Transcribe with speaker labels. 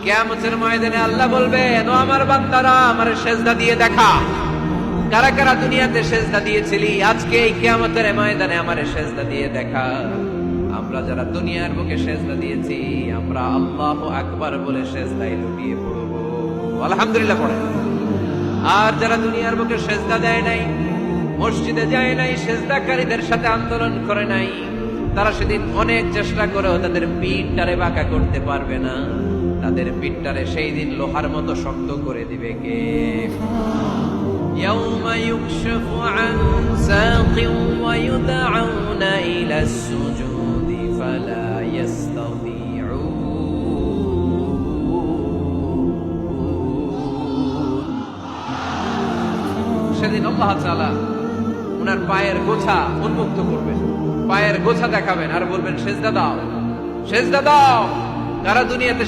Speaker 1: কিয়ামতের ময়দানে আল্লাহ বলবেন, ও আমার বান্দারা, আমার সেজদা দিয়ে দেখা। কারা কারা দুনিয়াতে সেজদা দিয়েছিলি, আজকে এই কিয়ামতের ময়দানে আমার সেজদা দিয়ে দেখা। আমরা যারা দুনিয়ার বুকে সেজদা দিয়েছি, আমরা আল্লাহু আকবার বলে সেজদায় লুটিয়ে পড়ব, আলহামদুলিল্লাহ পড়ে। আর যারা দুনিয়ার বুকে সেজদা দেয় নাই, মসজিদে যায় নাই, সেজদাকারীদের সাথে আন্দোলন করে নাই, তারা সেদিন অনেক চেষ্টা করেও তাদের পিঠটারে বাঁকা করতে পারবে না। তাদের পিঠটারে সেই দিন লোহার মতো শক্ত করে দিবে কে? ইয়াউমা ইউকশাফু আন সাকিন ওয়া ইউদআউনা ইলা সুজুদি ফালা ইস্তাতিউন। সেদিন আল্লাহ তাআলা ওনার পায়ের গোছা উন্মুক্ত করবেন, পায়ের গোছা দেখাবেন আর বলবেন, সেজদা দাও, সেজদা দাও। কারা দুনিয়াতে